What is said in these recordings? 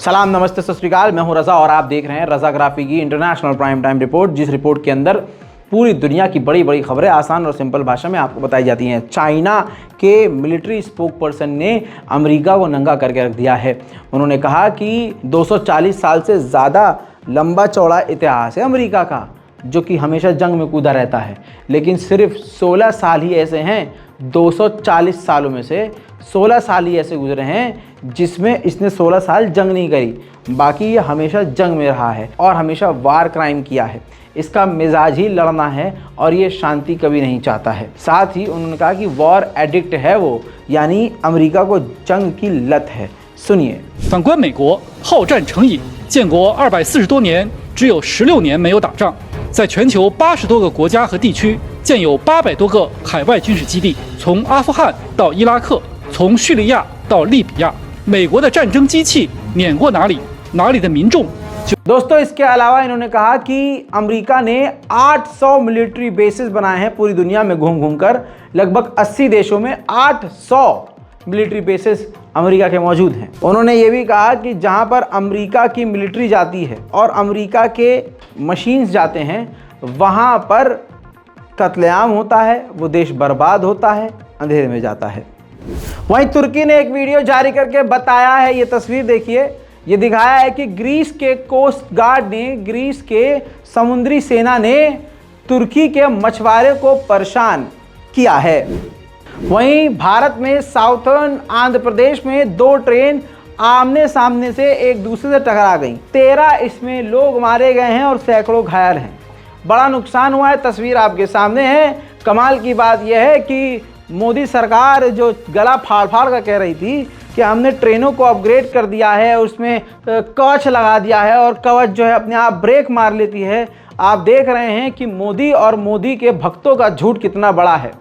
सलाम, नमस्ते, सत श्री अकाल। मैं हूं रजा और आप देख रहे हैं रजाग्राफी की इंटरनेशनल प्राइम टाइम रिपोर्ट, जिस रिपोर्ट के अंदर पूरी दुनिया की बड़ी बड़ी खबरें आसान और सिंपल भाषा में आपको बताई जाती हैं। चाइना के मिलिट्री स्पोक पर्सन ने अमेरिका को नंगा करके रख दिया है। उन्होंने कहा कि 240 साल से ज़्यादा लंबा चौड़ा इतिहास है अमेरिका का, जो कि हमेशा जंग में कूदा रहता है, लेकिन सिर्फ 16 साल ही ऐसे हैं, 240 सालों में से 16 साल ही ऐसे गुजरे हैं जिसमें इसने 16 साल जंग नहीं करी। बाकी ये हमेशा जंग में रहा है और हमेशा वार क्राइम किया है। इसका मिजाज ही लड़ना है और ये शांति कभी नहीं चाहता है। साथ ही उन्होंने कहा कि वॉर एडिक्ट है वो, यानी अमेरिका को जंग की लत है। सुनिए। 反观美国，好战成瘾，建国240多年，只有16年没有打仗，在全球80多个国家和地区建有800多个海外军事基地，从阿富汗到伊拉克，从叙利亚到利比亚，美国的战争机器碾过哪里，哪里的民众。 दोस्तों, इसके अलावा इन्होंने कहा कि अमेरिका ने 800 मिलिट्री बेसिस बनाए हैं पूरी दुनिया में घूम घूम कर। लगभग 80 देशों में 800 मिलिट्री बेसिस अमेरिका के मौजूद हैं। उन्होंने ये भी कहा कि जहां पर अमेरिका की मिलिट्री जाती है और अमेरिका के मशीन्स जाते हैं, वहां पर कत्लेआम होता है, वो देश बर्बाद होता है, अंधेरे में जाता है। वहीं तुर्की ने एक वीडियो जारी करके बताया है, ये तस्वीर देखिए, ये दिखाया है कि ग्रीस के कोस्ट गार्ड ने, ग्रीस के समुद्री सेना ने तुर्की के मछुआरे को परेशान किया है। वहीं भारत में साउथर्न आंध्र प्रदेश में 2 ट्रेन आमने सामने से एक दूसरे से टकरा गई। 13 इसमें लोग मारे गए हैं और सैकड़ों घायल हैं। बड़ा नुकसान हुआ है, तस्वीर आपके सामने है। कमाल की बात यह है कि मोदी सरकार जो गला फाड़ फाड़ कर कह रही थी कि हमने ट्रेनों को अपग्रेड कर दिया है, उसमें कवच लगा दिया है और कवच जो है अपने आप ब्रेक मार लेती है। आप देख रहे हैं कि मोदी और मोदी के भक्तों का झूठ कितना बड़ा है।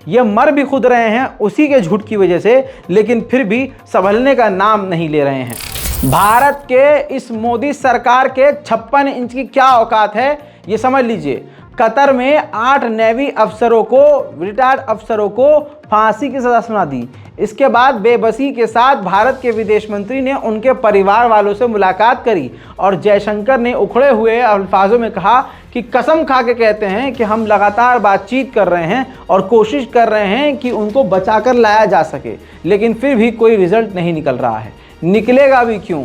ये मर भी खुद रहे हैं उसी के झूठ की वजह से, लेकिन फिर भी संभलने का नाम नहीं ले रहे हैं। भारत के इस मोदी सरकार के 56 इंच की क्या औकात है, ये समझ लीजिए। कतर में 8 नेवी अफसरों को, रिटायर्ड अफसरों को फांसी की सज़ा सुना दी। इसके बाद बेबसी के साथ भारत के विदेश मंत्री ने उनके परिवार वालों से मुलाकात करी और जयशंकर ने उखड़े हुए अल्फाजों में कहा कि कसम खा के कहते हैं कि हम लगातार बातचीत कर रहे हैं और कोशिश कर रहे हैं कि उनको बचाकर लाया जा सके, लेकिन फिर भी कोई रिजल्ट नहीं निकल रहा है। निकलेगा भी क्यों?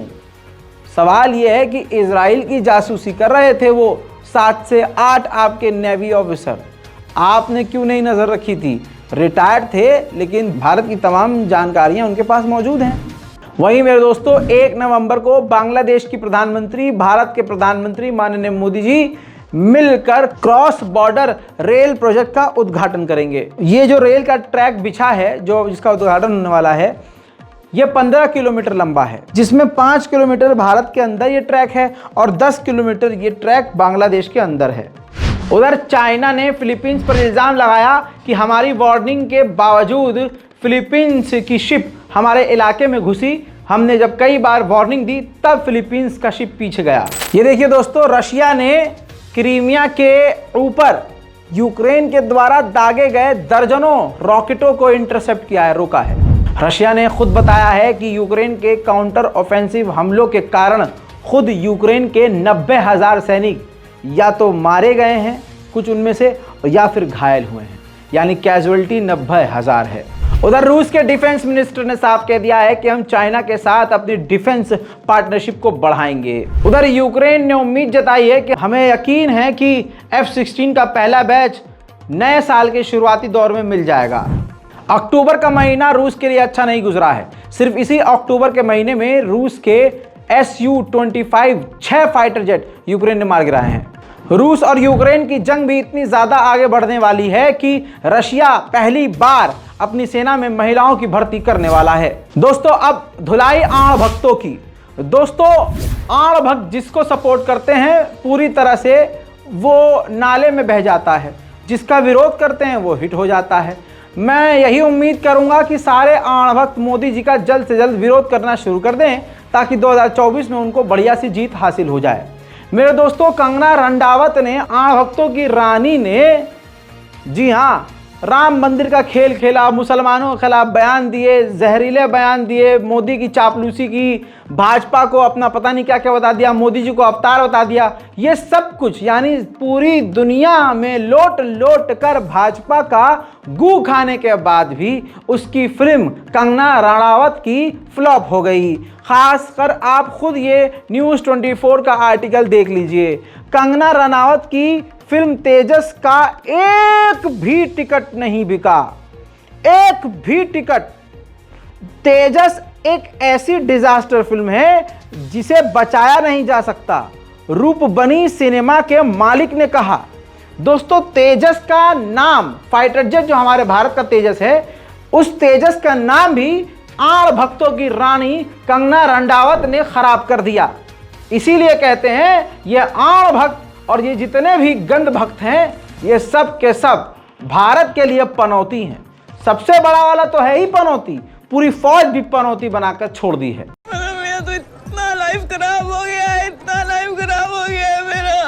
सवाल यह है कि इजराइल की जासूसी कर रहे थे वो 7 से 8 आपके नेवी ऑफिसर, आपने क्यों नहीं नज़र रखी थी? रिटायर्ड थे, लेकिन भारत की तमाम जानकारियां उनके पास मौजूद हैं। वहीं मेरे दोस्तों, 1 नवंबर को बांग्लादेश की प्रधानमंत्री, भारत के प्रधानमंत्री माननीय मोदी जी मिलकर क्रॉस बॉर्डर रेल प्रोजेक्ट का उद्घाटन करेंगे। ये जो रेल का ट्रैक बिछा है, जो जिसका उद्घाटन होने वाला है, ये 15 किलोमीटर लंबा है, जिसमें 5 किलोमीटर भारत के अंदर ये ट्रैक है और 10 किलोमीटर ये ट्रैक बांग्लादेश के अंदर है। उधर चाइना ने फिलीपींस पर इल्ज़ाम लगाया कि हमारी वार्निंग के बावजूद फिलीपींस की शिप हमारे इलाके में घुसी। हमने जब कई बार वार्निंग दी तब फिलीपींस का शिप पीछे गया। ये देखिए दोस्तों, रशिया ने क्रीमिया के ऊपर यूक्रेन के द्वारा दागे गए दर्जनों रॉकेटों को इंटरसेप्ट किया है, रोका है। रशिया ने खुद बताया है कि यूक्रेन के काउंटर ऑफेंसिव हमलों के कारण खुद यूक्रेन के 90,000 सैनिक या तो मारे गए हैं, कुछ उनमें से, या फिर घायल हुए हैं, यानी कैजुअलिटी 90,000 है। उधर रूस के डिफेंस मिनिस्टर ने साफ कह दिया है कि हम चाइना के साथ अपनी डिफेंस पार्टनरशिप को बढ़ाएंगे। उधर यूक्रेन ने उम्मीद जताई है कि हमें यकीन है कि F-16 का पहला बैच नए साल के शुरुआती दौर में मिल जाएगा। अक्टूबर का महीना रूस के लिए अच्छा नहीं गुजरा है। सिर्फ इसी अक्टूबर के महीने में रूस के Su-25 6 फाइटर जेट यूक्रेन ने मार गिराए हैं। रूस और यूक्रेन की जंग भी इतनी ज़्यादा आगे बढ़ने वाली है कि रशिया पहली बार अपनी सेना में महिलाओं की भर्ती करने वाला है। दोस्तों, अब धुलाई आण भक्तों की। दोस्तों, आण भक्त जिसको सपोर्ट करते हैं पूरी तरह से वो नाले में बह जाता है, जिसका विरोध करते हैं वो हिट हो जाता है। मैं यही उम्मीद करूंगा कि सारे आण भक्त मोदी जी का जल्द से जल्द विरोध करना शुरू कर दें, ताकि 2024 में उनको बढ़िया सी जीत हासिल हो जाए। मेरे दोस्तों, कंगना रनौत ने आण भक्तों की रानी ने, जी हाँ, राम मंदिर का खेल खेला, मुसलमानों के खिलाफ बयान दिए, जहरीले बयान दिए, मोदी की चापलूसी की, भाजपा को अपना पता नहीं क्या क्या बता दिया, मोदी जी को अवतार बता दिया। ये सब कुछ यानी पूरी दुनिया में लोट लोट कर भाजपा का गू खाने के बाद भी उसकी फिल्म कंगना रनावत की फ्लॉप हो गई। खासकर आप खुद ये न्यूज़ 24 का आर्टिकल देख लीजिए। कंगना रनावत की फिल्म तेजस का एक भी टिकट नहीं बिका, एक भी टिकट। तेजस एक ऐसी डिजास्टर फिल्म है जिसे बचाया नहीं जा सकता, रूपबनी सिनेमा के मालिक ने कहा। दोस्तों, तेजस का नाम, फाइटर जेट जो हमारे भारत का तेजस है, उस तेजस का नाम भी आड़ भक्तों की रानी कंगना रनावत ने खराब कर दिया। इसीलिए कहते हैं ये आड़ भक्त और ये जितने भी गंद भक्त हैं, ये सब के सब भारत के लिए पनौती हैं। सबसे बड़ा वाला तो है ही पनौती, पूरी फौज भी पनौती बनाकर छोड़ दी है। मेरा तो इतना लाइफ खराब हो गया है, इतना लाइफ खराब हो गया है मेरा।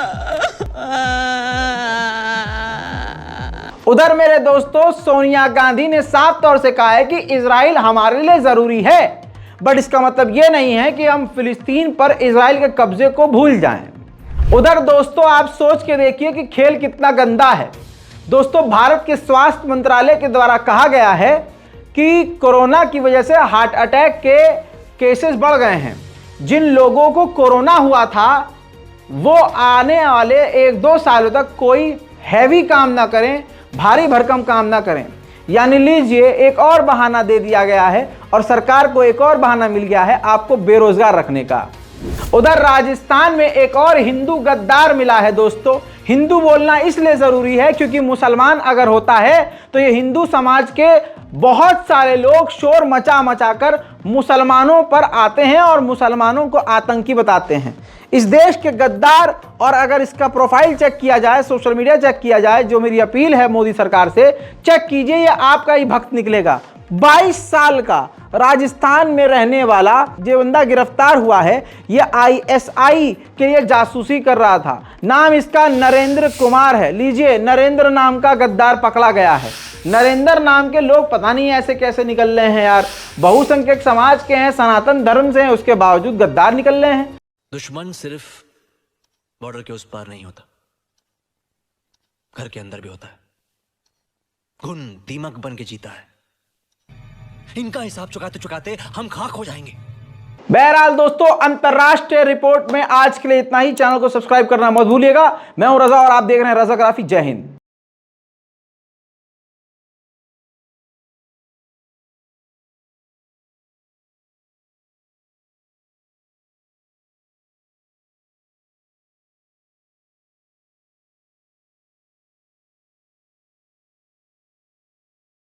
उधर मेरे दोस्तों, सोनिया गांधी ने साफ तौर से कहा है कि इजराइल हमारे लिए जरूरी है, बट इसका मतलब यह नहीं है कि हम फिलिस्तीन पर इजराइल के कब्जे को भूल जाएं। उधर दोस्तों, आप सोच के देखिए कि खेल कितना गंदा है। दोस्तों, भारत के स्वास्थ्य मंत्रालय के द्वारा कहा गया है कि कोरोना की वजह से हार्ट अटैक के केसेस बढ़ गए हैं। जिन लोगों को कोरोना हुआ था वो आने वाले 1-2 सालों तक कोई हैवी काम ना करें, भारी भरकम काम ना करें। यानी लीजिए, एक और बहाना दे दिया गया है और सरकार को एक और बहाना मिल गया है आपको बेरोजगार रखने का। उधर राजस्थान में एक और हिंदू गद्दार मिला है। दोस्तों, हिंदू बोलना इसलिए जरूरी है क्योंकि मुसलमान अगर होता है तो ये हिंदू समाज के बहुत सारे लोग शोर मचा मचा कर मुसलमानों पर आते हैं और मुसलमानों को आतंकी बताते हैं। इस देश के गद्दार, और अगर इसका प्रोफाइल चेक किया जाए, सोशल मीडिया चेक किया जाए, जो मेरी अपील है मोदी सरकार से, चेक कीजिए, ये आपका ही भक्त निकलेगा। 22 साल का राजस्थान में रहने वाला जो बंदा गिरफ्तार हुआ है, ये ISI के लिए जासूसी कर रहा था। नाम इसका नरेंद्र कुमार है। लीजिए, नरेंद्र नाम का गद्दार पकड़ा गया है। नरेंद्र नाम के लोग पता नहीं ऐसे कैसे निकल रहे हैं यार। बहुसंख्यक समाज के हैं, सनातन धर्म से हैं, उसके बावजूद गद्दार निकल रहे हैं। दुश्मन सिर्फ बॉर्डर के उस पार नहीं होता, घर के अंदर भी होता है। घुन दीमक बन के जीता है। इनका हिसाब चुकाते चुकाते हम खाक हो जाएंगे। बहरहाल दोस्तों, अंतरराष्ट्रीय रिपोर्ट में आज के लिए इतना ही। चैनल को सब्सक्राइब करना मत भूलिएगा। मैं हूं रजा और आप देख रहे हैं रजाग्राफी। जय हिंद।